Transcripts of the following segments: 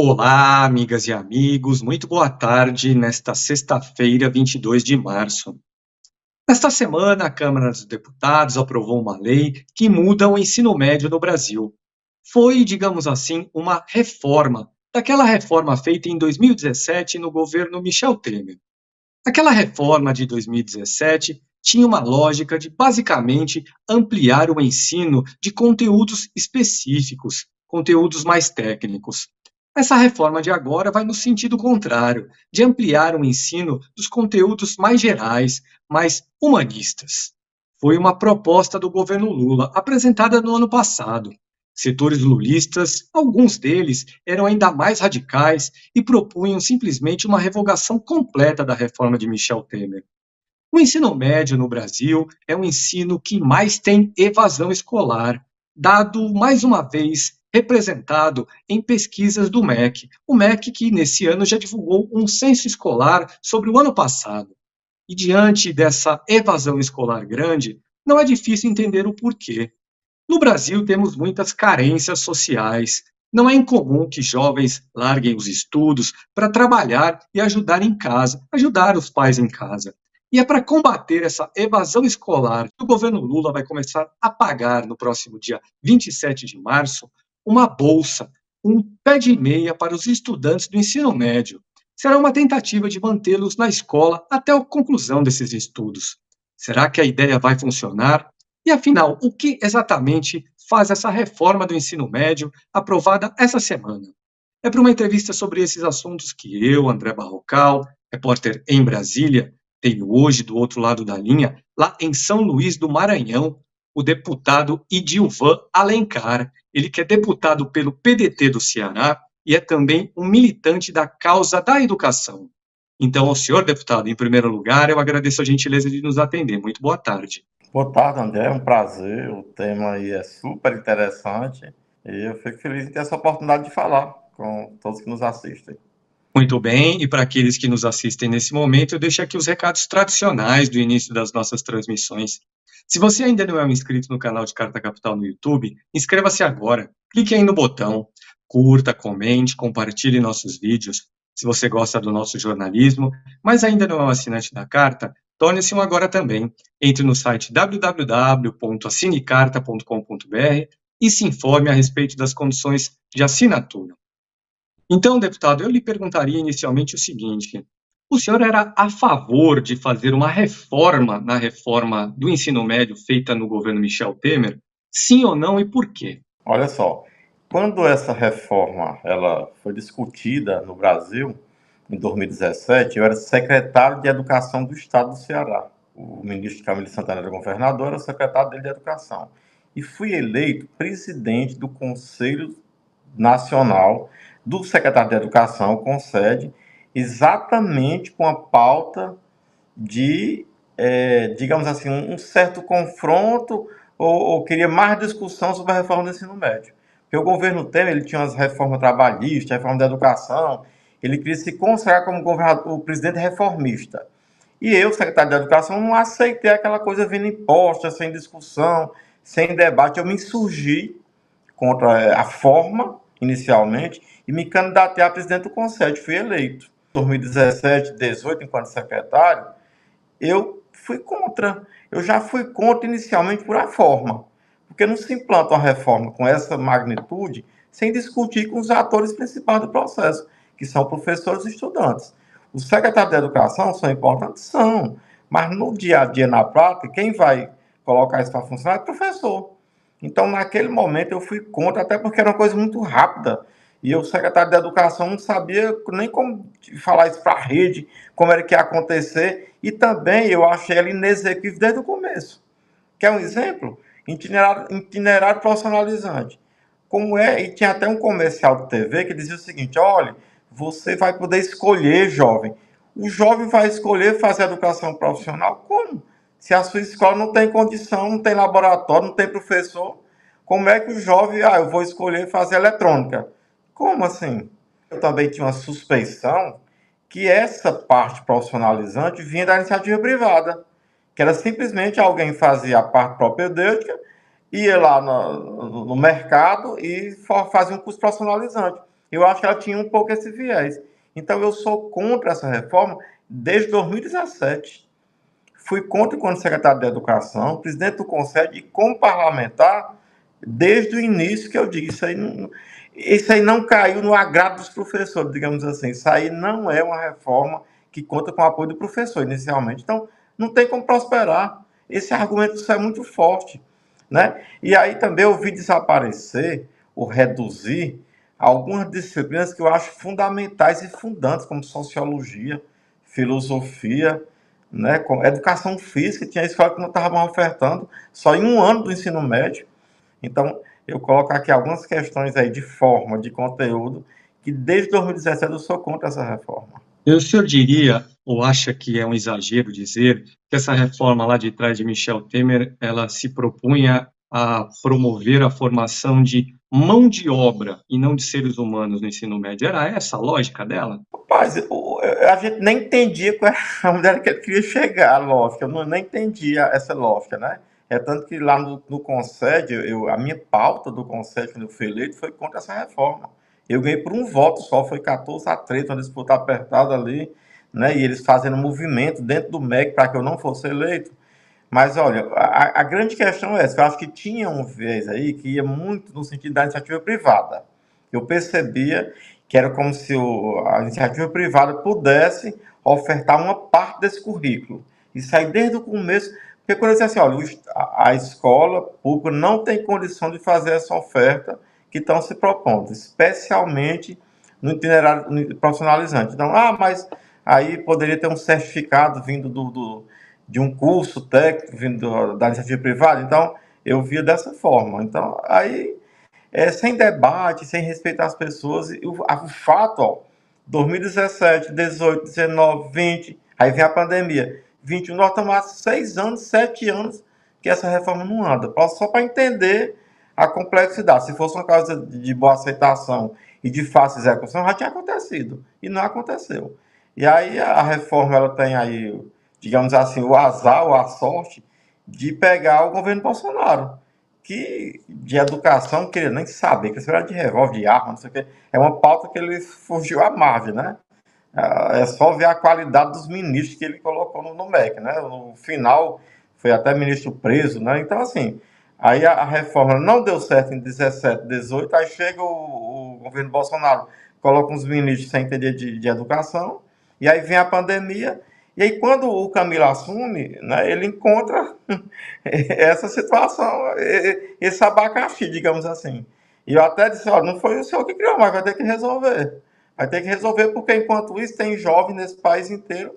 Olá, amigas e amigos, muito boa tarde nesta sexta-feira, 22 de março. Nesta semana, a Câmara dos Deputados aprovou uma lei que muda o ensino médio no Brasil. Foi, digamos assim, uma reforma, daquela reforma feita em 2017 no governo Michel Temer. Aquela reforma de 2017 tinha uma lógica de, basicamente, ampliar o ensino de conteúdos específicos, conteúdos mais técnicos. Essa reforma de agora vai no sentido contrário, de ampliar o ensino dos conteúdos mais gerais, mais humanistas. Foi uma proposta do governo Lula, apresentada no ano passado. Setores lulistas, alguns deles eram ainda mais radicais e propunham simplesmente uma revogação completa da reforma de Michel Temer. O ensino médio no Brasil é o ensino que mais tem evasão escolar, dado mais uma vez representado em pesquisas do MEC. O MEC que nesse ano já divulgou um censo escolar sobre o ano passado. E diante dessa evasão escolar grande, não é difícil entender o porquê. No Brasil, temos muitas carências sociais. Não é incomum que jovens larguem os estudos para trabalhar e ajudar em casa, ajudar os pais em casa. E é para combater essa evasão escolar que o governo Lula vai começar a pagar no próximo dia 27 de março uma bolsa, um pé de meia para os estudantes do ensino médio. Será uma tentativa de mantê-los na escola até a conclusão desses estudos. Será que a ideia vai funcionar? E afinal, o que exatamente faz essa reforma do ensino médio aprovada essa semana? É para uma entrevista sobre esses assuntos que eu, André Barrocal, repórter em Brasília, tenho hoje do outro lado da linha, lá em São Luís do Maranhão, o deputado Idilvan Alencar. Ele que é deputado pelo PDT do Ceará e é também um militante da causa da educação. Então, ao senhor deputado, em primeiro lugar, eu agradeço a gentileza de nos atender. Muito boa tarde. Boa tarde, André. É um prazer. O tema aí é super interessante e eu fico feliz em ter essa oportunidade de falar com todos que nos assistem. Muito bem, e para aqueles que nos assistem nesse momento, eu deixo aqui os recados tradicionais do início das nossas transmissões. Se você ainda não é um inscrito no canal de Carta Capital no YouTube, inscreva-se agora. Clique aí no botão, curta, comente, compartilhe nossos vídeos. Se você gosta do nosso jornalismo, mas ainda não é um assinante da Carta, torne-se um agora também. Entre no site www.assinecarta.com.br e se informe a respeito das condições de assinatura. Então, deputado, eu lhe perguntaria inicialmente o seguinte: o senhor era a favor de fazer uma reforma na reforma do ensino médio feita no governo Michel Temer? Sim ou não e por quê? Olha só, quando essa reforma ela foi discutida no Brasil, em 2017, eu era secretário de Educação do Estado do Ceará. O ministro Camilo Santana era governador, era o secretário dele de Educação. E fui eleito presidente do Conselho Nacional do secretário de Educação, concede, exatamente com a pauta de, digamos assim, um certo confronto ou queria mais discussão sobre a reforma do ensino médio. Porque o governo Temer ele tinha as reformas trabalhistas, a reforma da educação, ele queria se consagrar como o presidente reformista. E eu, secretário de Educação, não aceitei aquela coisa vindo imposta, sem discussão, sem debate. Eu me insurgi contra a forma, inicialmente, e me candidatei a presidente do Conselho, fui eleito. Em 2017, 2018, enquanto secretário, eu fui contra. Eu já fui contra inicialmente por a forma, porque não se implanta uma reforma com essa magnitude sem discutir com os atores principais do processo, que são professores e estudantes. Os secretários de educação são importantes? São, mas no dia a dia, na prática, quem vai colocar isso para funcionar é o professor. Então, naquele momento, eu fui contra, até porque era uma coisa muito rápida. E o secretário de Educação não sabia nem como falar isso para a rede, como era que ia acontecer. E também eu achei ele inexequível desde o começo. Quer um exemplo? Itinerário profissionalizante. Como é? E tinha até um comercial de TV que dizia o seguinte: olha, você vai poder escolher, jovem. O jovem vai escolher fazer educação profissional como? Se a sua escola não tem condição, não tem laboratório, não tem professor, como é que o jovem, eu vou escolher fazer eletrônica? Como assim? Eu também tinha uma suspeição que essa parte profissionalizante vinha da iniciativa privada, que era simplesmente alguém fazia a parte propedêutica, ia lá no mercado e fazia um curso profissionalizante. eu acho que ela tinha um pouco esse viés. Então, eu sou contra essa reforma desde 2017. Fui contra quando secretário de Educação, presidente do Conselho e como parlamentar, desde o início que eu digo, isso aí não caiu no agrado dos professores, digamos assim. Isso aí não é uma reforma que conta com o apoio do professor, inicialmente. Então, não tem como prosperar. Esse argumento é muito forte, né? E aí também eu vi desaparecer ou reduzir algumas disciplinas que eu acho fundamentais e fundantes, como sociologia, filosofia, né? Com educação física, tinha escola que não estavam ofertando só em um ano do ensino médio. Então, eu coloco aqui algumas questões aí de forma, de conteúdo, que desde 2017 eu sou contra essa reforma. E o senhor diria, ou acha que é um exagero dizer, que essa reforma lá de trás de Michel Temer, ela se propunha a promover a formação de mão de obra e não de seres humanos no ensino médio? Era essa a lógica dela? Rapaz, a gente nem entendia qual era a mulher que ele queria chegar, a lógica. Eu não, nem entendia essa lógica, né? É tanto que lá no Conselho, a minha pauta do Conselho, quando eu fui eleito, foi contra essa reforma. Eu ganhei por um voto só, foi 14-3, uma disputa apertada ali, né? E eles fazendo movimento dentro do MEC para que eu não fosse eleito. Mas, olha, a grande questão é essa, eu acho que tinha um viés aí que ia muito no sentido da iniciativa privada. Eu percebia que era como se a iniciativa privada pudesse ofertar uma parte desse currículo. Isso aí desde o começo, porque quando eu disse assim, olha, a escola pública não tem condição de fazer essa oferta que estão se propondo, especialmente no itinerário profissionalizante. Então, mas aí poderia ter um certificado vindo de um curso técnico vindo da iniciativa privada, então eu via dessa forma. Então, aí, sem debate, sem respeitar as pessoas, e o fato, ó, 2017, 18, 19, 20, aí vem a pandemia, 21, nós estamos há 6 anos, 7 anos que essa reforma não anda, só para entender a complexidade. Se fosse uma causa de boa aceitação e de fácil execução, já tinha acontecido, e não aconteceu. E aí a reforma, ela tem aí, digamos assim, o azar ou a sorte de pegar o governo Bolsonaro, que de educação não queria nem saber, que isso era de revólver, de arma, não sei o quê. É uma pauta que ele fugiu à margem, né? É só ver a qualidade dos ministros que ele colocou no MEC, né? No final, foi até ministro preso, né? Então, assim, aí a reforma não deu certo em 17, 18, aí chega o governo Bolsonaro, coloca uns ministros sem entender de educação, e aí vem a pandemia, e aí quando o Camilo assume, né, ele encontra essa situação, esse abacaxi, digamos assim. E eu até disse, olha, não foi o senhor que criou, mas vai ter que resolver. Vai ter que resolver, porque enquanto isso tem jovens nesse país inteiro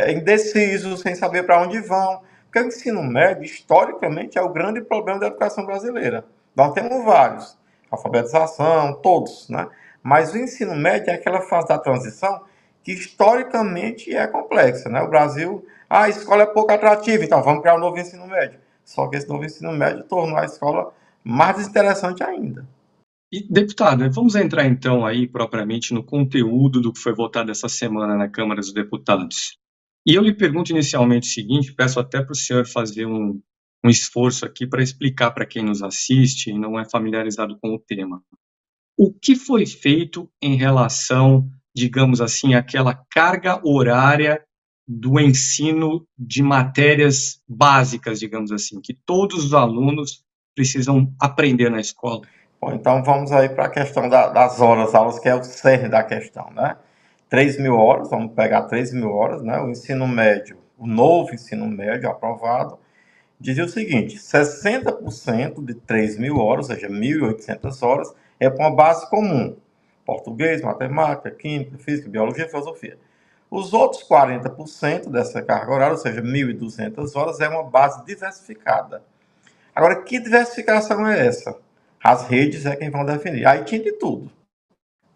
indecisos, sem saber para onde vão. Porque o ensino médio, historicamente, é o grande problema da educação brasileira. Nós temos vários, alfabetização, todos, né? Mas o ensino médio é aquela fase da transição que historicamente é complexa, né? O Brasil, a escola é pouco atrativa, então vamos criar um novo ensino médio. Só que esse novo ensino médio tornou a escola mais desinteressante ainda. E, deputado, vamos entrar então aí propriamente no conteúdo do que foi votado essa semana na Câmara dos Deputados. E eu lhe pergunto inicialmente o seguinte, peço até para o senhor fazer um esforço aqui para explicar para quem nos assiste e não é familiarizado com o tema. O que foi feito em relação, digamos assim, àquela carga horária do ensino de matérias básicas, digamos assim, que todos os alunos precisam aprender na escola? Bom, então vamos aí para a questão das horas, aulas, que é o cerne da questão, né? 3.000 horas, vamos pegar 3.000 horas, né? O ensino médio, o novo ensino médio aprovado, dizia o seguinte: 60% de 3.000 horas, ou seja, 1.800 horas, é para uma base comum: português, matemática, química, física, biologia e filosofia. Os outros 40% dessa carga horária, ou seja, 1.200 horas, é uma base diversificada. Agora, que diversificação é essa? As redes é quem vão definir. Aí tinha de tudo.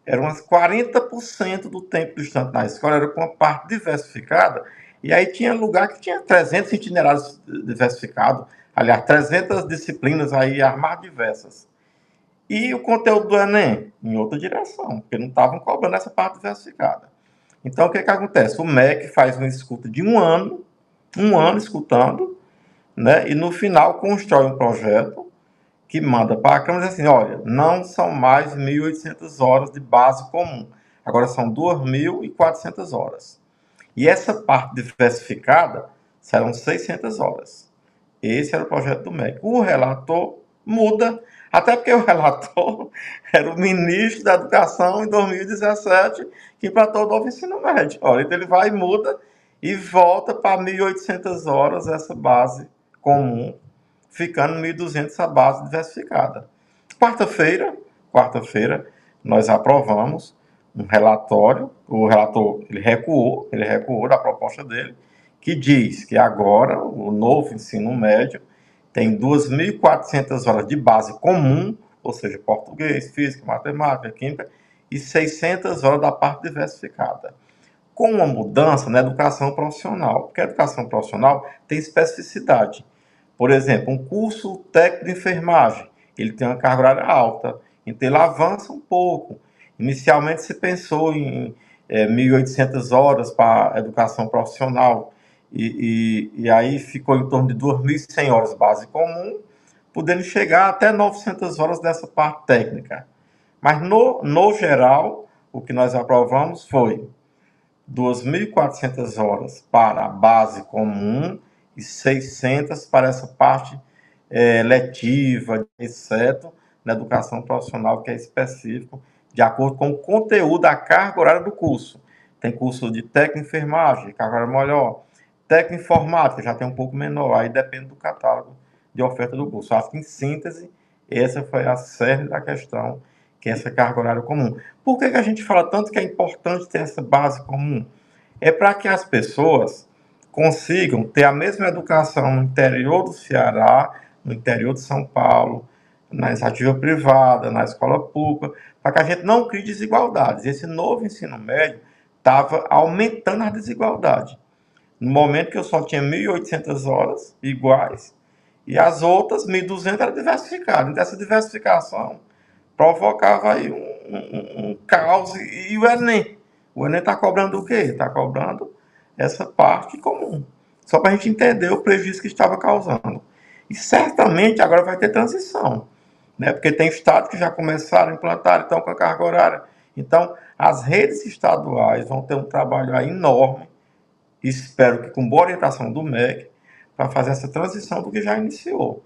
Era umas 40% do tempo do estudante na escola, era com uma parte diversificada, e aí tinha lugar que tinha 300 itinerários diversificados, aliás, 300 disciplinas aí armadas diversas. E o conteúdo do Enem? Em outra direção, porque não estavam cobrando essa parte diversificada. Então, o que acontece? O MEC faz uma escuta de um ano escutando, né, e no final constrói um projeto que manda para a Câmara diz assim, olha, não são mais 1.800 horas de base comum, agora são 2.400 horas. E essa parte diversificada serão 600 horas. Esse era o projeto do MEC. O relator muda, até porque o relator era o ministro da Educação em 2017, que implantou o novo ensino médio. Olha, então ele vai e muda e volta para 1.800 horas essa base comum, ficando 1.200 a base diversificada. Quarta-feira, nós aprovamos um relatório, o relator ele recuou da proposta dele, que diz que agora o novo ensino médio tem 2.400 horas de base comum, ou seja, português, física, matemática, química, e 600 horas da parte diversificada. Com uma mudança na educação profissional, porque a educação profissional tem especificidade. Por exemplo, um curso técnico de enfermagem, ele tem uma carga horária alta, então ele avança um pouco. Inicialmente se pensou em 1.800 horas para a educação profissional, e aí ficou em torno de 2.100 horas base comum, podendo chegar até 900 horas dessa parte técnica. Mas, no geral, o que nós aprovamos foi 2.400 horas para a base comum e 600 para essa parte letiva, exceto na educação profissional, que é específico, de acordo com o conteúdo da carga horária do curso. Tem curso de técnico de enfermagem, carga horária maior, técnico informática, já tem um pouco menor, aí depende do catálogo de oferta do curso. Acho que, em síntese, essa foi a cerne da questão, que é essa carga horária comum. Por que a gente fala tanto que é importante ter essa base comum? É para que as pessoas consigam ter a mesma educação no interior do Ceará, no interior de São Paulo, na iniciativa privada, na escola pública, para que a gente não crie desigualdades. Esse novo ensino médio estava aumentando a desigualdade. No momento que eu só tinha 1.800 horas iguais, e as outras 1.200 eram diversificadas. Então, essa diversificação provocava aí um caos. E o Enem? O Enem está cobrando o quê? Está cobrando essa parte comum. Só para a gente entender o prejuízo que estava causando. E certamente agora vai ter transição, né? Porque tem estados que já começaram a implantar, então com a carga horária. Então, as redes estaduais vão ter um trabalho aí enorme, espero que com boa orientação do MEC, para fazer essa transição do que já iniciou.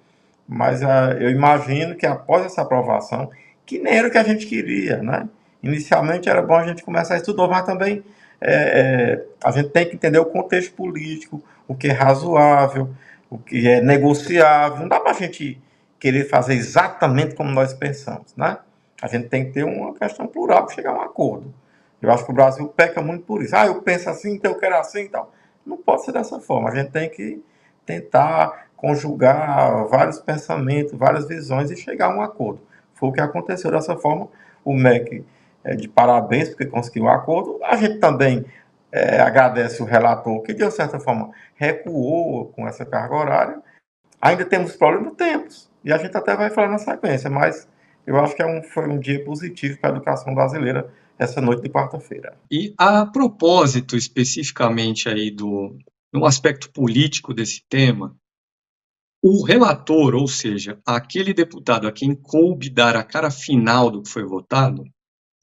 Mas eu imagino que após essa aprovação, que nem era o que a gente queria, né? Inicialmente era bom a gente começar a estudar, mas também a gente tem que entender o contexto político, o que é razoável, o que é negociável. Não dá para a gente querer fazer exatamente como nós pensamos, né? A gente tem que ter uma questão plural para chegar a um acordo. Eu acho que o Brasil peca muito por isso. Eu penso assim, então eu quero assim, então. Não pode ser dessa forma. A gente tem que tentar conjugar vários pensamentos, várias visões e chegar a um acordo. Foi o que aconteceu dessa forma. O MEC de parabéns porque conseguiu um acordo. A gente também agradece o relator que, de certa forma, recuou com essa carga horária. Ainda temos problemas? Temos. E a gente até vai falar na sequência, mas eu acho que foi um dia positivo para a educação brasileira essa noite de quarta-feira. E a propósito, especificamente aí no aspecto político desse tema, o relator, ou seja, aquele deputado a quem coube dar a cara final do que foi votado, o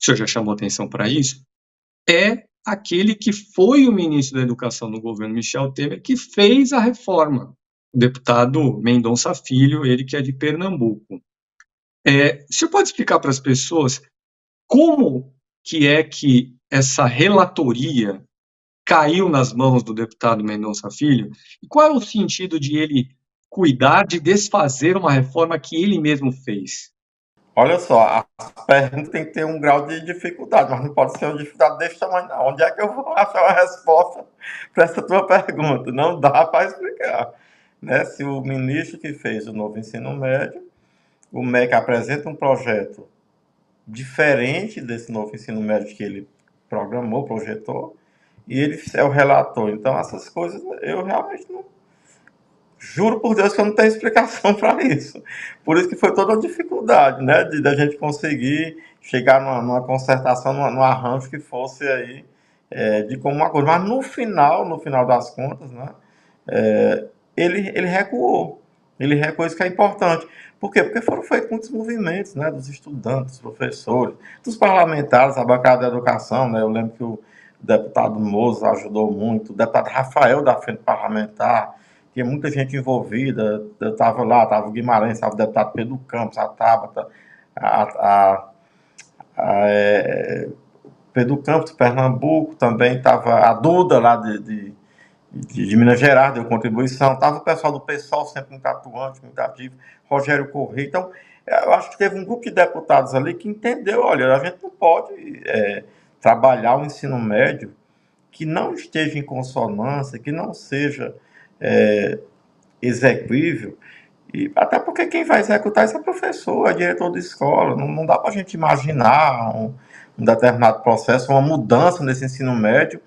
senhor já chamou atenção para isso, é aquele que foi o ministro da Educação no governo Michel Temer, que fez a reforma, o deputado Mendonça Filho, ele que é de Pernambuco. O senhor pode explicar para as pessoas como que é que essa relatoria caiu nas mãos do deputado Mendonça Filho? E qual é o sentido de ele cuidar de desfazer uma reforma que ele mesmo fez? Olha só, as perguntas têm que ter um grau de dificuldade, mas não pode ser uma dificuldade desse tamanho, não. Onde é que eu vou achar uma resposta para essa tua pergunta? Não dá para explicar. Né? Se o ministro que fez o novo ensino médio, o MEC apresenta um projeto diferente desse novo ensino médio que ele programou, projetou, e ele é o relator. Então, essas coisas eu realmente não. Juro por Deus que eu não tenho explicação para isso. Por isso que foi toda a dificuldade, né, da gente conseguir chegar numa concertação, num arranjo que fosse aí de como uma coisa. Mas no final das contas, né, ele recuou. Ele recuou, isso que é importante. Por quê? Porque foram feitos muitos movimentos, né, dos estudantes, dos professores, dos parlamentares, a bancada da educação, né, eu lembro que o deputado Moza ajudou muito, o deputado Rafael da Frente Parlamentar, tinha muita gente envolvida, eu estava lá, estava o Guimarães, estava o deputado Pedro Campos, a Tabata, a, a, Pedro Campos, de Pernambuco, também estava a Duda lá de Minas Gerais, deu contribuição, estava o pessoal do PSOL sempre muito atuante, muito ativo, Rogério Correia. Então, eu acho que teve um grupo de deputados ali que entendeu, olha, a gente não pode trabalhar o ensino médio que não esteja em consonância, que não seja execuível, e até porque quem vai executar isso é professor, é diretor de escola, não dá para a gente imaginar um determinado processo, uma mudança nesse ensino médio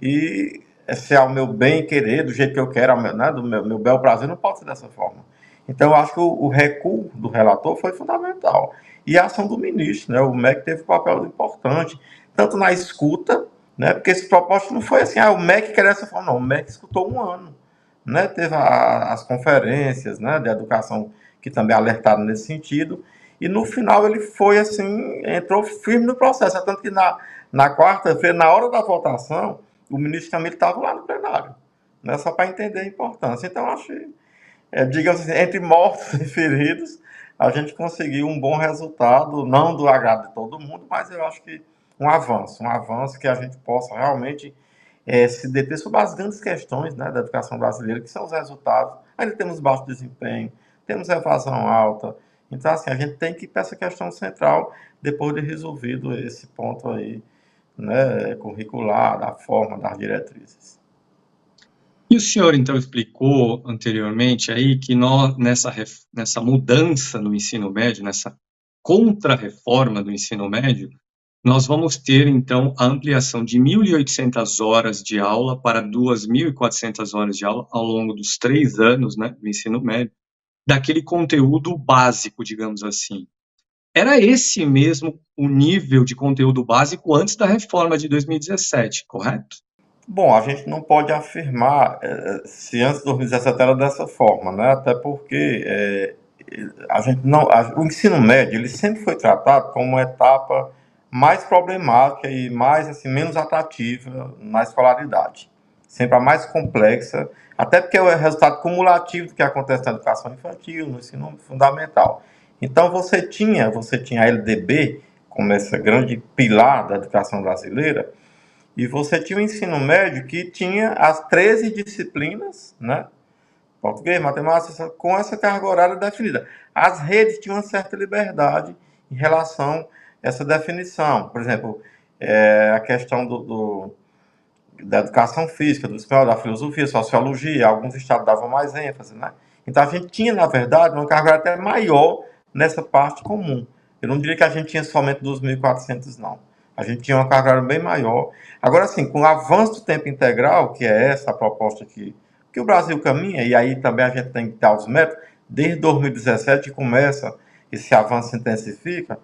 e se ao meu bem e querer, do jeito que eu quero, né, do meu bel prazer, não pode ser dessa forma. Então, eu acho que o recuo do relator foi fundamental. E a ação do ministro, né, o MEC teve um papel importante, tanto na escuta, né, porque esse propósito não foi assim, o MEC quer dessa forma, não, o MEC escutou um ano, né, teve as conferências, né, de educação que também alertaram nesse sentido, e no final ele foi assim, entrou firme no processo, tanto que na quarta-feira, na hora da votação, o ministro Camilo estava lá no plenário, né, só para entender a importância. Então, acho que, digamos assim, entre mortos e feridos, a gente conseguiu um bom resultado, não do agrado de todo mundo, mas eu acho que um avanço que a gente possa realmente se deter sobre as grandes questões, né, da educação brasileira, que são os resultados. Ainda temos baixo desempenho, temos evasão alta. Então, assim, a gente tem que ir para essa questão central, depois de resolvido esse ponto aí, né, curricular, da forma, das diretrizes. E o senhor, então, explicou anteriormente aí que nós, nessa mudança no ensino médio, nessa contra-reforma do ensino médio, nós vamos ter, então, a ampliação de 1.800 horas de aula para 2.400 horas de aula ao longo dos 3 anos, né, do ensino médio, daquele conteúdo básico, digamos assim. Era esse mesmo o nível de conteúdo básico antes da reforma de 2017, correto? Bom, a gente não pode afirmar se antes de 2017 era dessa forma, né? Até porque a gente não, o ensino médio ele sempre foi tratado como uma etapa mais problemática e mais assim menos atrativa na escolaridade, sempre a mais complexa, até porque é o resultado cumulativo do que acontece na educação infantil, no ensino fundamental. Então você tinha a LDB como essa grande pilar da educação brasileira e você tinha o ensino médio que tinha as 13 disciplinas, né? Português, matemática, com essa carga horária definida. As redes tinham uma certa liberdade em relação a essa definição. Por exemplo, a questão da educação física, do espanhol, da filosofia, sociologia, alguns estados davam mais ênfase, né? Então a gente tinha, na verdade, uma carga horária até maior nessa parte comum. Eu não diria que a gente tinha somente 2.400, não. A gente tinha uma carga horária bem maior. Agora, sim, com o avanço do tempo integral, que é essa a proposta que o Brasil caminha, e aí também a gente tem que dar os métodos, desde 2017 começa, esse avanço se intensifica.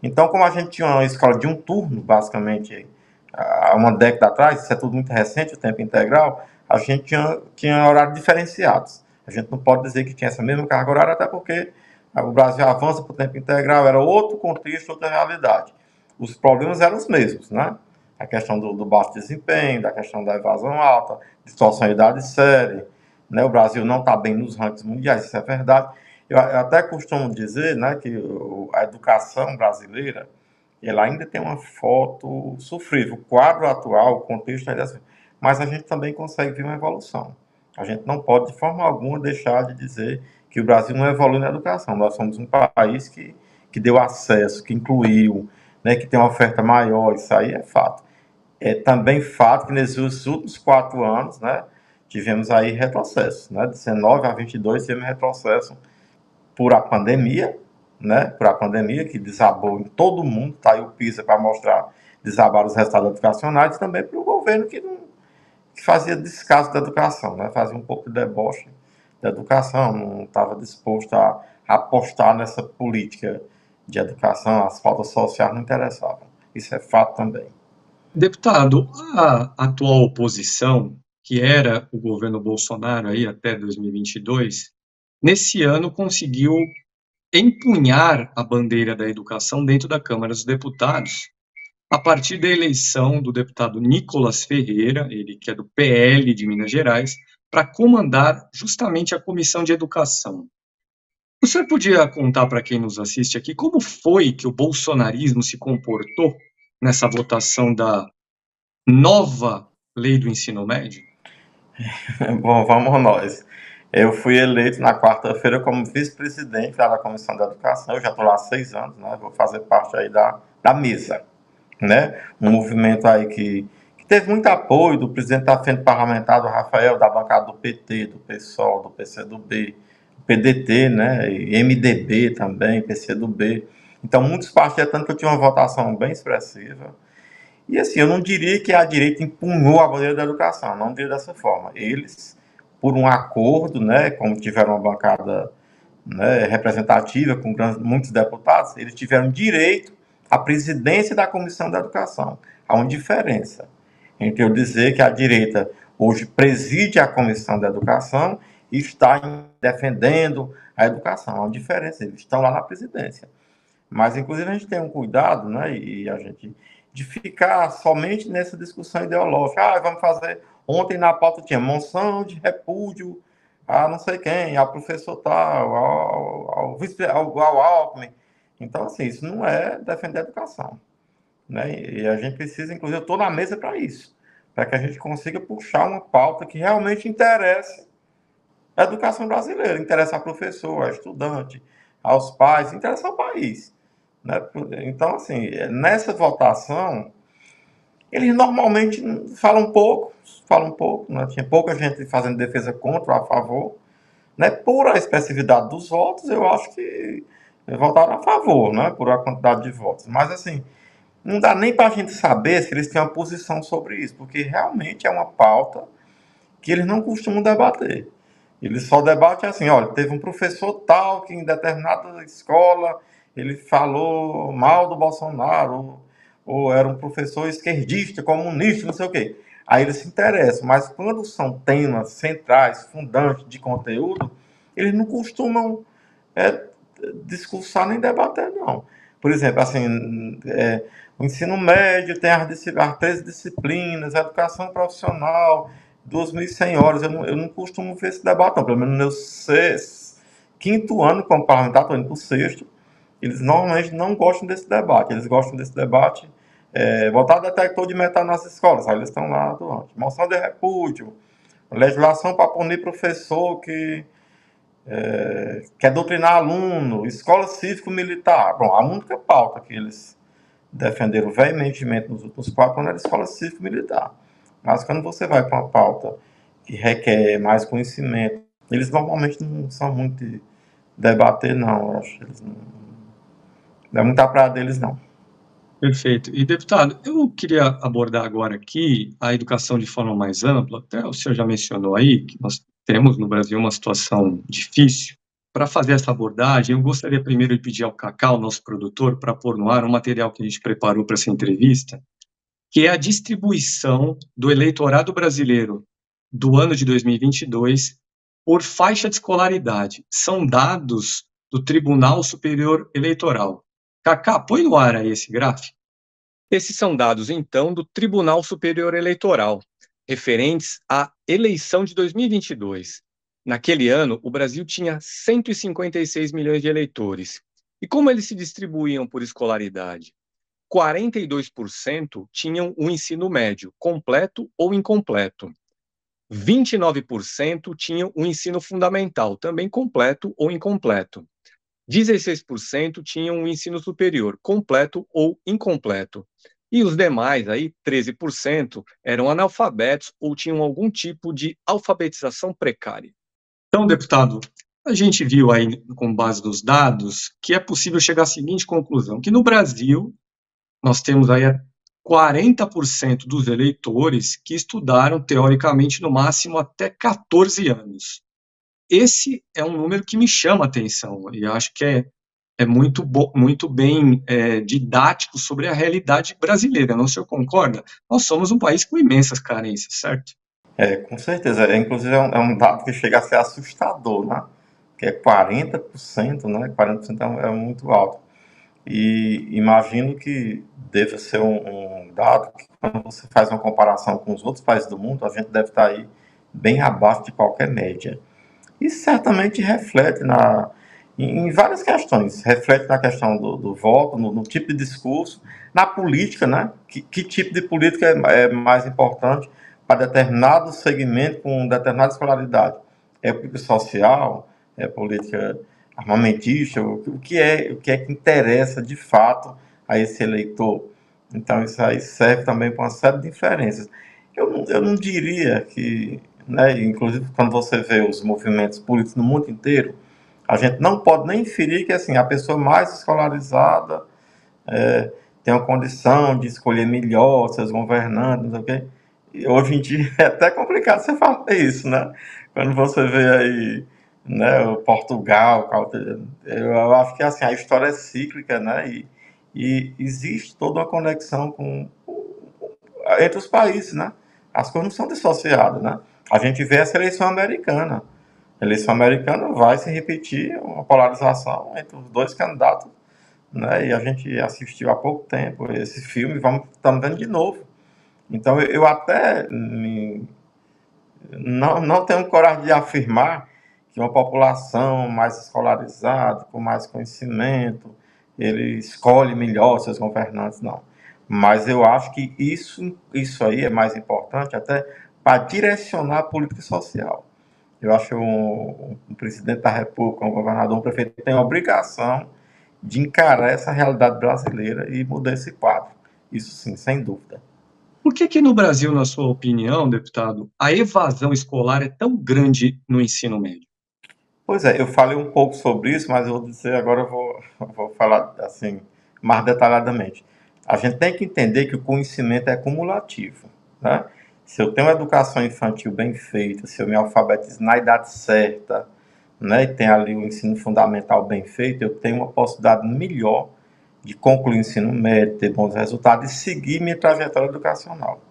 Então, como a gente tinha uma escola de um turno, basicamente, há uma década atrás, isso é tudo muito recente, o tempo integral, a gente tinha horários diferenciados. A gente não pode dizer que tinha essa mesma carga horária, até porque o Brasil avança para o tempo integral, era outro contexto, outra realidade. Os problemas eram os mesmos, né? A questão do baixo desempenho, da questão da evasão alta, distorcionalidade séria, né? O Brasil não está bem nos rankings mundiais, isso é verdade. Eu até costumo dizer, né, que a educação brasileira ela ainda tem uma foto sofrível. O quadro atual, o contexto ainda é assim, mas a gente também consegue ver uma evolução. A gente não pode, de forma alguma, deixar de dizer que o Brasil não evolui na educação. Nós somos um país que deu acesso, que incluiu, né, que tem uma oferta maior, isso aí é fato. É também fato que nesses últimos 4 anos, né, tivemos aí retrocesso, né, de 19 a 22 tivemos retrocesso por a pandemia, né, por a pandemia que desabou em todo mundo, tá aí o PISA para mostrar desabar os resultados educacionais, e também para o governo que fazia descaso da educação, né, fazia um pouco de deboche da educação, não estava disposto a apostar nessa política de educação, as pautas sociais não interessavam. Isso é fato também. Deputado, a atual oposição, que era o governo Bolsonaro aí até 2022, nesse ano conseguiu empunhar a bandeira da educação dentro da Câmara dos Deputados, a partir da eleição do deputado Nicolas Ferreira, ele que é do PL de Minas Gerais, para comandar justamente a Comissão de Educação. O senhor podia contar para quem nos assiste aqui como foi que o bolsonarismo se comportou nessa votação da nova lei do ensino médio? Bom, vamos nós. Eu fui eleito na quarta-feira como vice-presidente da Comissão da Educação. Eu já estou lá há 6 anos, né? Vou fazer parte aí da mesa, né? Um movimento aí que teve muito apoio do presidente da Frente Parlamentar, do Rafael, da bancada do PT, do PSOL, do PCdoB, do PDT, né? E MDB também, PCdoB. Então, muitos partidos, tanto que eu tive uma votação bem expressiva. E assim, eu não diria que a direita empunhou a bandeira da educação, não diria dessa forma. Eles, por um acordo, né, como tiveram uma bancada, né, representativa com muitos deputados, eles tiveram direito à presidência da Comissão da Educação. Há uma diferença entre eu dizer que a direita hoje preside a Comissão da Educação e está defendendo a educação. Há uma diferença, eles estão lá na presidência. Mas, inclusive, a gente tem um cuidado, né, e a gente, de ficar somente nessa discussão ideológica. Ah, vamos fazer. Ontem na pauta tinha moção de repúdio a não sei quem, ao professor tal, ao Alckmin. Então, assim, isso não é defender a educação, né? E a gente precisa, inclusive, eu estou na mesa para isso, para que a gente consiga puxar uma pauta que realmente interesse a educação brasileira, interessa ao professor, ao estudante, aos pais, interessa ao país. Né? Então, assim, nessa votação, eles normalmente falam pouco, né? Tinha pouca gente fazendo defesa contra ou a favor. Né? Por a expressividade dos votos, eu acho que votaram a favor, né? Por a quantidade de votos. Mas, assim, não dá nem para a gente saber se eles têm uma posição sobre isso, porque realmente é uma pauta que eles não costumam debater. Eles só debatem assim, olha, teve um professor tal que em determinada escola ele falou mal do Bolsonaro, ou era um professor esquerdista, comunista, não sei o quê. Aí eles se interessam, mas quando são temas centrais, fundantes de conteúdo, eles não costumam é, discursar nem debater, não. Por exemplo, assim, o ensino médio tem as 13 disciplinas, a educação profissional, 2.100 horas. Eu não costumo ver esse debate, não. Pelo menos no meu quinto ano como parlamentar, estou indo para o sexto, eles normalmente não gostam desse debate. Eles gostam desse debate botar detector de metal nas escolas. Aí eles estão lá durante. Moção de repúdio, legislação para punir professor que quer doutrinar aluno, escola cívico-militar. Bom, a única pauta que eles defenderam veementemente nos últimos 4 anos era a escola cívico-militar. Mas quando você vai para uma pauta que requer mais conhecimento, eles normalmente não são muito de debater, não. Eu acho que eles não é muita praia deles, não. Perfeito. E, deputado, eu queria abordar agora aqui a educação de forma mais ampla. Até o senhor já mencionou aí que nós temos no Brasil uma situação difícil. Para fazer essa abordagem, eu gostaria primeiro de pedir ao Cacau, nosso produtor, para pôr no ar um material que a gente preparou para essa entrevista, que é a distribuição do eleitorado brasileiro do ano de 2022 por faixa de escolaridade. São dados do Tribunal Superior Eleitoral. Cacá, põe no ar aí esse gráfico. Esses são dados, então, do Tribunal Superior Eleitoral, referentes à eleição de 2022. Naquele ano, o Brasil tinha 156 milhões de eleitores. E como eles se distribuíam por escolaridade? 42% tinham o ensino médio, completo ou incompleto. 29% tinham o ensino fundamental, também completo ou incompleto. 16% tinham o ensino superior, completo ou incompleto. E os demais, aí, 13%, eram analfabetos ou tinham algum tipo de alfabetização precária. Então, deputado, a gente viu aí, com base nos dados, que é possível chegar à seguinte conclusão, que no Brasil nós temos aí 40% dos eleitores que estudaram, teoricamente, no máximo até 14 anos. Esse é um número que me chama a atenção e acho que é muito bem didático sobre a realidade brasileira, não, o senhor concorda? Nós somos um país com imensas carências, certo? Com certeza. Inclusive, é um dado que chega a ser assustador, né? que é 40%, né? 40% é muito alto. E imagino que deve ser um dado que, quando você faz uma comparação com os outros países do mundo, a gente deve estar aí bem abaixo de qualquer média. Isso certamente reflete em várias questões. Reflete na questão do voto, no tipo de discurso, na política, né? Que tipo de política é mais importante para determinado segmento com determinada escolaridade? É política social? É política armamentista? O que é que interessa de fato a esse eleitor? Então, isso aí serve também para uma série de diferenças. Eu não diria que, né, inclusive quando você vê os movimentos políticos no mundo inteiro, a gente não pode nem inferir que assim, a pessoa mais escolarizada tem uma condição de escolher melhor seus governantes, não sei o quê. E hoje em dia é até complicado você falar isso, né? Quando você vê aí, né, o Portugal, eu acho que assim, a história é cíclica, né? E existe toda uma conexão entre os países, né? As coisas não são dissociadas, né? A gente vê essa eleição americana. A eleição americana vai se repetir uma polarização entre os dois candidatos, né? E a gente assistiu há pouco tempo esse filme, estamos vendo de novo. Então eu até não tenho coragem de afirmar que uma população mais escolarizada, com mais conhecimento, ele escolhe melhor seus governantes, não. Mas eu acho que isso aí é mais importante até para direcionar a política social. Eu acho que um presidente da República, um governador, um prefeito tem a obrigação de encarar essa realidade brasileira e mudar esse quadro. Isso sim, sem dúvida. Por que que no Brasil, na sua opinião, deputado, a evasão escolar é tão grande no ensino médio? Pois é, eu falei um pouco sobre isso, mas eu vou dizer agora, eu vou falar assim, mais detalhadamente. A gente tem que entender que o conhecimento é cumulativo, né? Se eu tenho uma educação infantil bem feita, se eu me alfabetizo na idade certa, né, e tenho ali o ensino fundamental bem feito, eu tenho uma possibilidade melhor de concluir o ensino médio, ter bons resultados e seguir minha trajetória educacional.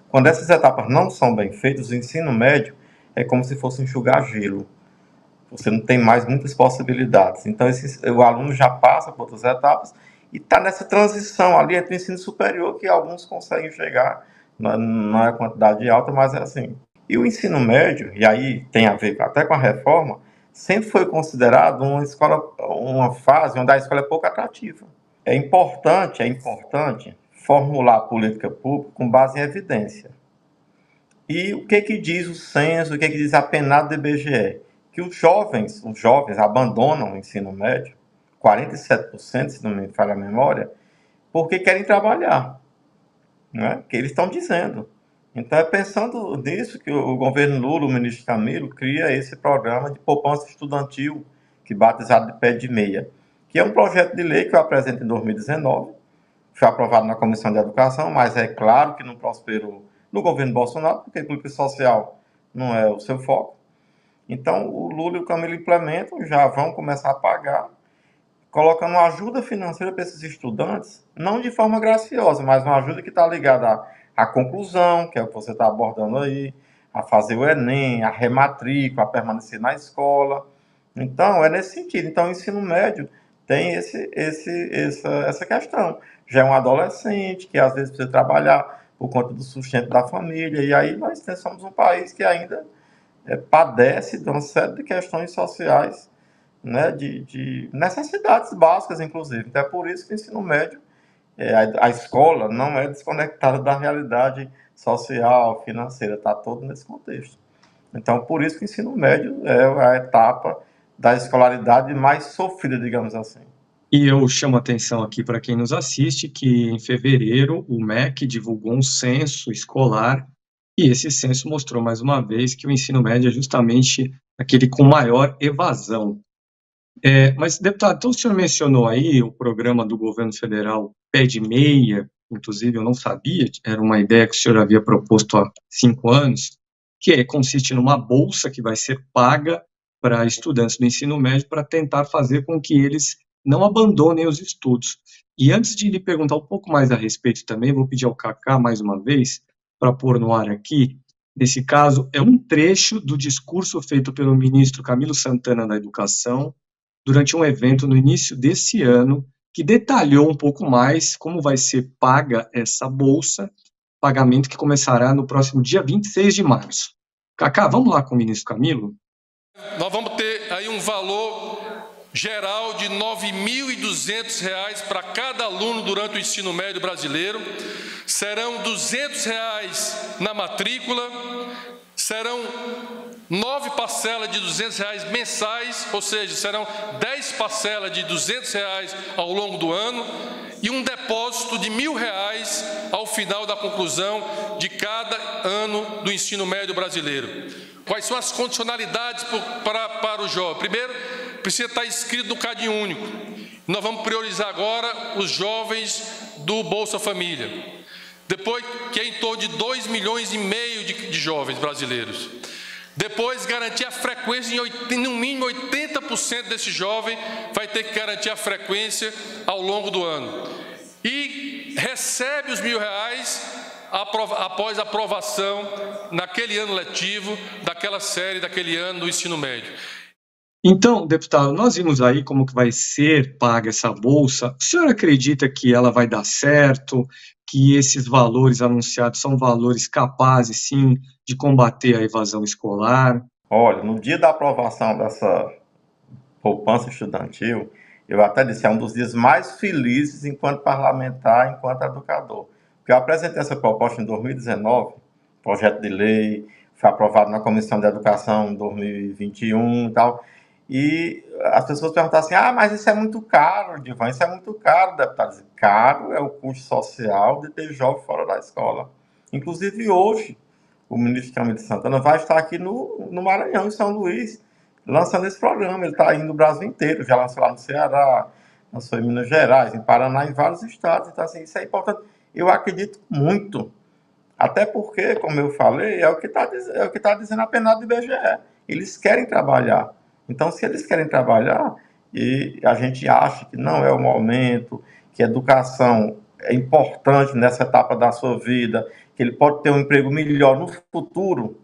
Quando essas etapas não são bem feitas, o ensino médio é como se fosse enxugar gelo. Você não tem mais muitas possibilidades. Então, o aluno já passa por outras etapas e está nessa transição ali entre o ensino superior, que alguns conseguem chegar, não é quantidade alta, mas é assim. E o ensino médio, e aí tem a ver até com a reforma, sempre foi considerado uma fase onde a escola é pouco atrativa. É importante formular a política pública com base em evidência. E o que diz o censo, o que diz a PNAD do IBGE? Que os jovens abandonam o ensino médio, 47%, se não me falha a memória, porque querem trabalhar, né? Que eles estão dizendo. Então é pensando nisso que o governo Lula, o ministro Camilo, cria esse programa de poupança estudantil, que batizado de pé de meia, que é um projeto de lei que eu apresento em 2019, foi aprovado na Comissão de Educação, mas é claro que não prosperou no governo Bolsonaro, porque a política social não é o seu foco. Então, o Lula e o Camilo implementam, já vão começar a pagar, colocando uma ajuda financeira para esses estudantes, não de forma graciosa, mas uma ajuda que está ligada à conclusão, que é o que você está abordando aí, a fazer o Enem, a rematrícula, a permanecer na escola. Então, é nesse sentido. Então, o ensino médio tem essa questão. Já é um adolescente que às vezes precisa trabalhar por conta do sustento da família, e aí nós somos um país que ainda padece de uma série de questões sociais, né, de necessidades básicas, inclusive. Então, é por isso que o ensino médio, a escola não é desconectada da realidade social, financeira, está todo nesse contexto. Então, por isso que o ensino médio é a etapa da escolaridade mais sofrida, digamos assim. E eu chamo atenção aqui para quem nos assiste que em fevereiro o MEC divulgou um censo escolar e esse censo mostrou mais uma vez que o ensino médio é justamente aquele com maior evasão. Mas, deputado, então o senhor mencionou aí o programa do governo federal Pé de Meia, inclusive eu não sabia, era uma ideia que o senhor havia proposto há 5 anos, que consiste numa bolsa que vai ser paga para estudantes do ensino médio para tentar fazer com que eles não abandonem os estudos. E antes de lhe perguntar um pouco mais a respeito também, vou pedir ao Kaká mais uma vez para pôr no ar aqui Nesse caso, é um trecho do discurso feito pelo ministro Camilo Santana da Educação durante um evento no início desse ano, que detalhou um pouco mais como vai ser paga essa bolsa, pagamento que começará no próximo dia 26 de março. Cacá, vamos lá com o ministro Camilo? Nós vamos ter aí um valor geral de R$ 9.200 para cada aluno durante o ensino médio brasileiro. Serão R$ 200 na matrícula, serão 9 parcelas de R$ 200 mensais, ou seja, serão 10 parcelas de R$ 200 ao longo do ano e um depósito de R$ 1.000 ao final da conclusão de cada ano do ensino médio brasileiro. Quais são as condicionalidades para o jovem? Primeiro, precisa estar inscrito no Cade Único. Nós vamos priorizar agora os jovens do Bolsa Família. Depois, que é em torno de 2,5 milhões de jovens brasileiros. Depois, garantir a frequência em no mínimo 80% desse jovem vai ter que garantir a frequência ao longo do ano. E recebe os R$ 1.000 após a aprovação naquele ano letivo, daquela série, daquele ano do ensino médio. Então, deputado, nós vimos aí como que vai ser paga essa bolsa. O senhor acredita que ela vai dar certo, que esses valores anunciados são valores capazes, sim, de combater a evasão escolar? Olha, no dia da aprovação dessa poupança estudantil, eu até disse, é um dos dias mais felizes enquanto parlamentar, enquanto educador. Porque eu apresentei essa proposta em 2019, projeto de lei, foi aprovado na Comissão de Educação em 2021 e tal, e as pessoas perguntaram assim, mas isso é muito caro, Divan, isso é muito caro, deputado. Caro é o custo social de ter jovem fora da escola. Inclusive hoje, o ministro Camilo Santana vai estar aqui no Maranhão, em São Luís, lançando esse programa. Ele está indo no Brasil inteiro, já lançou lá no Ceará, lançou em Minas Gerais, em Paraná, em vários estados. Então, assim, isso é importante. Eu acredito muito. Até porque, como eu falei, é o que está dizendo a penada do IBGE. Eles querem trabalhar. Então, se eles querem trabalhar, e a gente acha que não é o momento, que a educação é importante nessa etapa da sua vida, que ele pode ter um emprego melhor no futuro,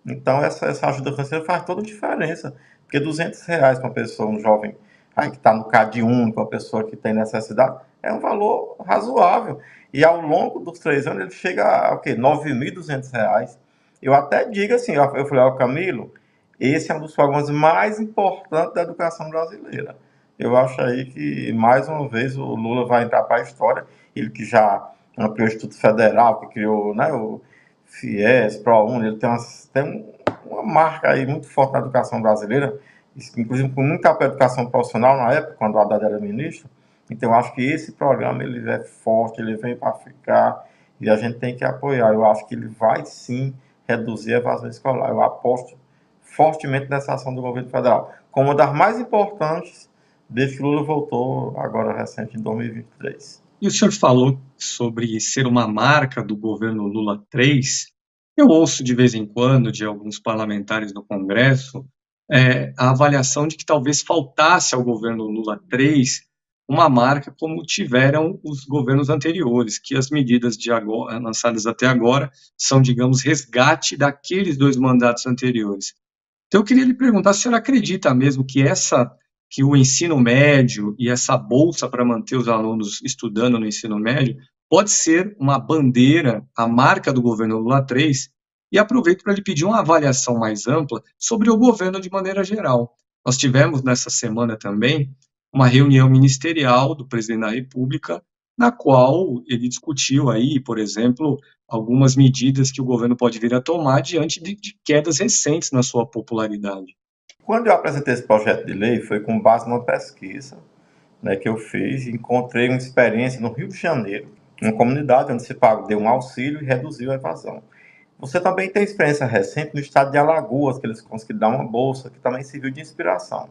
então essa ajuda financeira faz toda a diferença. Porque R$ 200 para uma pessoa, um jovem que está no Cade Único, uma pessoa que tem necessidade, é um valor razoável. E ao longo dos 3 anos ele chega a R$ 9.200. Eu até digo assim, eu falei, Camilo, esse é um dos programas mais importantes da educação brasileira. Eu acho aí que, mais uma vez, o Lula vai entrar para a história, ele que já ampliou o Instituto Federal, que criou, né, o FIES, ProUni, ele tem uma marca aí muito forte na educação brasileira, inclusive com muita educação profissional na época, quando o Haddad era ministro. Então, eu acho que esse programa ele é forte, ele vem para ficar, e a gente tem que apoiar. Eu acho que ele vai, sim, reduzir a evasão escolar. Eu aposto fortemente nessa ação do governo federal, como uma das mais importantes desde que Lula voltou, agora recente, em 2023. E o senhor falou sobre ser uma marca do governo Lula 3. Eu ouço de vez em quando de alguns parlamentares no Congresso a avaliação de que talvez faltasse ao governo Lula 3 uma marca como tiveram os governos anteriores, que as medidas de agora, lançadas até agora são, digamos, resgate daqueles 2 mandatos anteriores. Então eu queria lhe perguntar se o senhor acredita mesmo que o ensino médio e essa bolsa para manter os alunos estudando no ensino médio pode ser uma bandeira, a marca do governo Lula 3, e aproveito para lhe pedir uma avaliação mais ampla sobre o governo de maneira geral. Nós tivemos nessa semana também uma reunião ministerial do presidente da República, na qual ele discutiu aí, por exemplo, algumas medidas que o governo pode vir a tomar diante de quedas recentes na sua popularidade. Quando eu apresentei esse projeto de lei, foi com base numa pesquisa, né, que eu fiz, e encontrei uma experiência no Rio de Janeiro, uma comunidade onde se deu um auxílio e reduziu a evasão. Você também tem experiência recente no estado de Alagoas, que eles conseguiram dar uma bolsa, que também serviu de inspiração.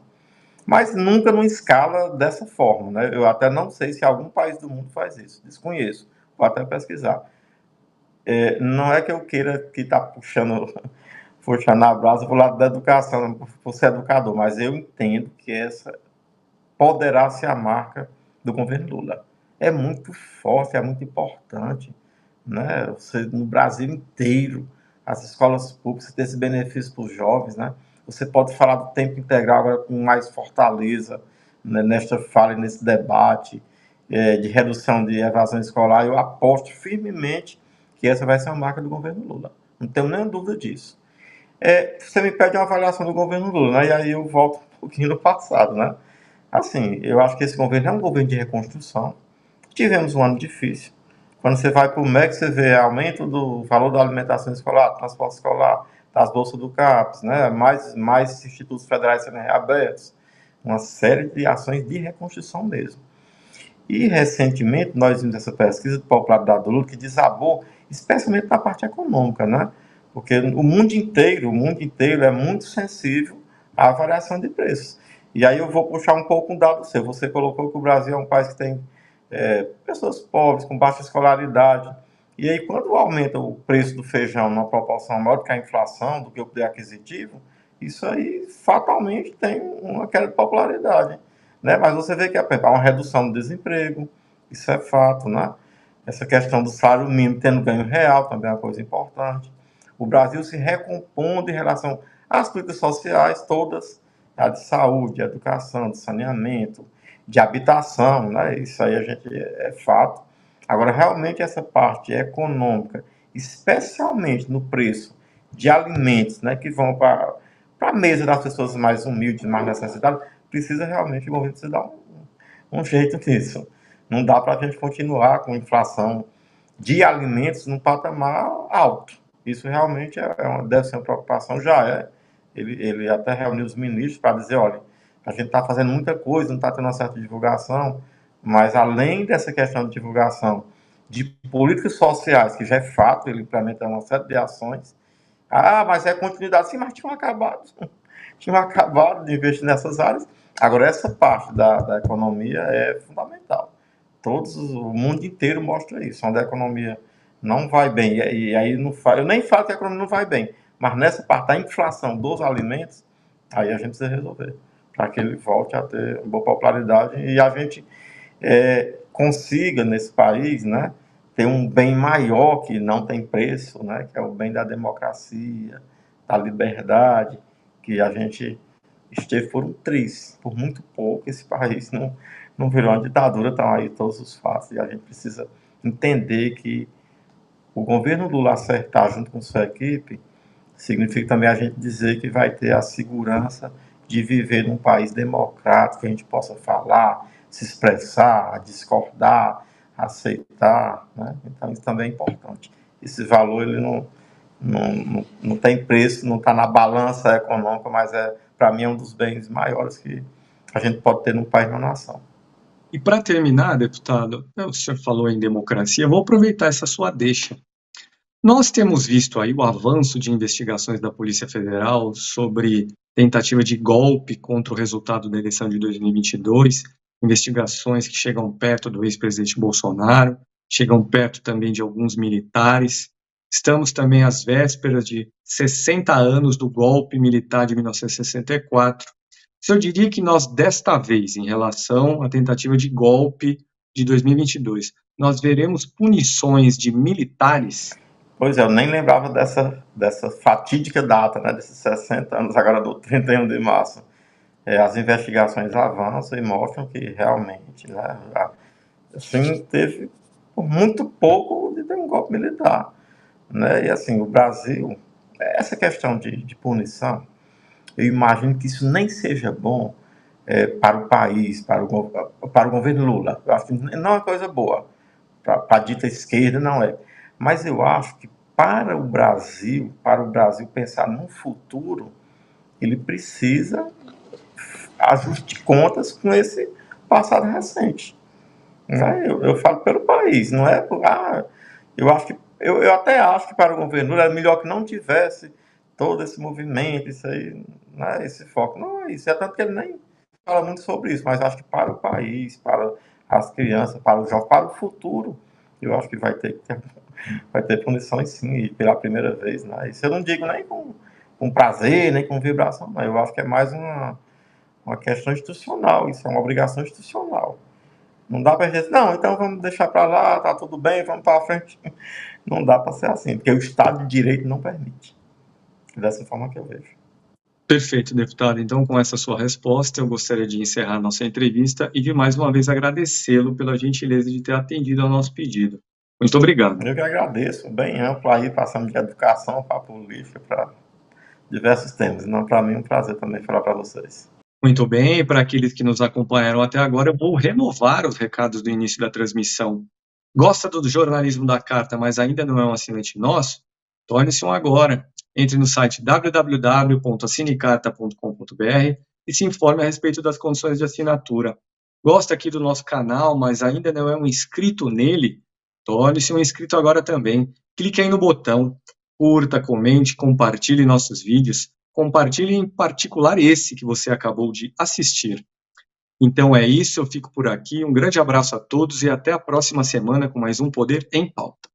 Mas nunca numa escala dessa forma, né? Eu até não sei se algum país do mundo faz isso, desconheço, vou até pesquisar. Não é que eu queira que está puxando a brasa para o lado da educação, por ser educador, mas eu entendo que essa poderá ser a marca do governo Lula. É muito forte, é muito importante, né? Você, no Brasil inteiro, as escolas públicas ter esse benefício para os jovens, né? Você pode falar do tempo integral agora com mais fortaleza, né, nesta fala, nesse debate de redução de evasão escolar. Eu aposto firmemente que essa vai ser uma marca do governo Lula. Não tenho nenhuma dúvida disso. Você me pede uma avaliação do governo Lula, né? E aí eu volto um pouquinho no passado, né? Assim, eu acho que esse governo é um governo de reconstrução. Tivemos um ano difícil. Quando você vai para o MEC, você vê aumento do valor da alimentação escolar, transporte escolar, das bolsas do CAPES, né? mais institutos federais sendo reabertos, uma série de ações de reconstrução mesmo. E, recentemente, nós vimos essa pesquisa de popularidade do Lula que desabou, especialmente na parte econômica, né? Porque o mundo inteiro é muito sensível à variação de preços. E aí eu vou puxar um pouco um dado seu. Você colocou que o Brasil é um país que tem pessoas pobres, com baixa escolaridade. E aí, quando aumenta o preço do feijão numa proporção maior do que a inflação, do que o poder aquisitivo, isso aí fatalmente tem uma queda de popularidade, né? Mas você vê que há uma redução do desemprego, isso é fato, né? Essa questão do salário mínimo tendo ganho real também é uma coisa importante. O Brasil se recompondo em relação às políticas sociais todas, a de saúde, de educação, de saneamento, de habitação, né? Isso aí a gente é fato. Agora, realmente, essa parte econômica, especialmente no preço de alimentos, né, que vão para a mesa das pessoas mais humildes, mais necessitadas, precisa realmente, o governo precisa dar um jeito nisso. Não dá para a gente continuar com inflação de alimentos num patamar alto. Isso realmente deve ser uma preocupação, já é. Ele até reuniu os ministros para dizer, olha, a gente está fazendo muita coisa, não está tendo uma certa divulgação, mas além dessa questão de divulgação de políticas sociais, que já é fato, ele implementa uma série de ações. Mas é continuidade. Sim, mas tinham acabado de investir nessas áreas. Agora, essa parte da economia é fundamental. O mundo inteiro mostra isso, onde a economia não vai bem. E aí eu nem falo que a economia não vai bem, mas nessa parte da inflação dos alimentos, aí a gente precisa resolver, para que ele volte a ter boa popularidade e a gente consiga, nesse país, né, ter um bem maior que não tem preço, né, que é o bem da democracia, da liberdade, que a gente esteve por um triz. Por muito pouco esse país não virou uma ditadura, estão aí todos os fatos, e a gente precisa entender que o governo Lula acertar junto com sua equipe significa também a gente dizer que vai ter a segurança de viver num país democrático, que a gente possa falar, se expressar, discordar, aceitar, né? Então isso também é importante. Esse valor ele não tem preço, não está na balança econômica, mas para mim é um dos bens maiores que a gente pode ter num país, numa nação. E para terminar, deputado, o senhor falou em democracia, vou aproveitar essa sua deixa. Nós temos visto aí o avanço de investigações da Polícia Federal sobre tentativa de golpe contra o resultado da eleição de 2022, investigações que chegam perto do ex-presidente Bolsonaro, chegam perto também de alguns militares. Estamos também às vésperas de 60 anos do golpe militar de 1964. O senhor diria que nós, desta vez, em relação à tentativa de golpe de 2022, nós veremos punições de militares? Pois é, eu nem lembrava dessa fatídica data, né, desses 60 anos, agora do 31 de março. As investigações avançam e mostram que realmente, né, assim, teve por muito pouco de ter um golpe militar, né, e assim, o Brasil, essa questão de punição, eu imagino que isso nem seja bom para o país, para o governo Lula. Eu acho que não é uma coisa boa. Para a dita esquerda, não é. Mas eu acho que para o Brasil pensar no futuro, ele precisa ajuste contas com esse passado recente. Né? Eu falo pelo país, não é? Eu até acho que para o governo era melhor que não tivesse todo esse movimento, isso aí, né? Esse foco. Não é isso, é tanto que ele nem fala muito sobre isso, mas acho que para o país, para as crianças, para os jovens, para o futuro, eu acho que vai ter punições sim, e pela primeira vez, né? Isso eu não digo nem com prazer, nem com vibração, mas eu acho que é mais uma questão institucional, isso é uma obrigação institucional. Não dá para dizer, não, então vamos deixar para lá, tá tudo bem, vamos para frente. não dá para ser assim, porque o Estado de Direito não permite. Dessa forma que eu vejo. Perfeito, deputado. Então, com essa sua resposta, eu gostaria de encerrar nossa entrevista e de mais uma vez agradecê-lo pela gentileza de ter atendido ao nosso pedido. Muito obrigado. Eu que agradeço, bem amplo aí, passando de educação para política, para diversos temas. Não, para mim é um prazer também falar para vocês. Muito bem, para aqueles que nos acompanharam até agora, eu vou renovar os recados do início da transmissão. Gosta do jornalismo da carta, mas ainda não é um assinante nosso? Torne-se um agora. Entre no site www.assinecarta.com.br e se informe a respeito das condições de assinatura. Gosta aqui do nosso canal, mas ainda não é um inscrito nele? Torne-se um inscrito agora também. Clique aí no botão, curta, comente, compartilhe nossos vídeos. Compartilhe em particular esse que você acabou de assistir. Então é isso, eu fico por aqui. Um grande abraço a todos e até a próxima semana com mais um Poder em Pauta.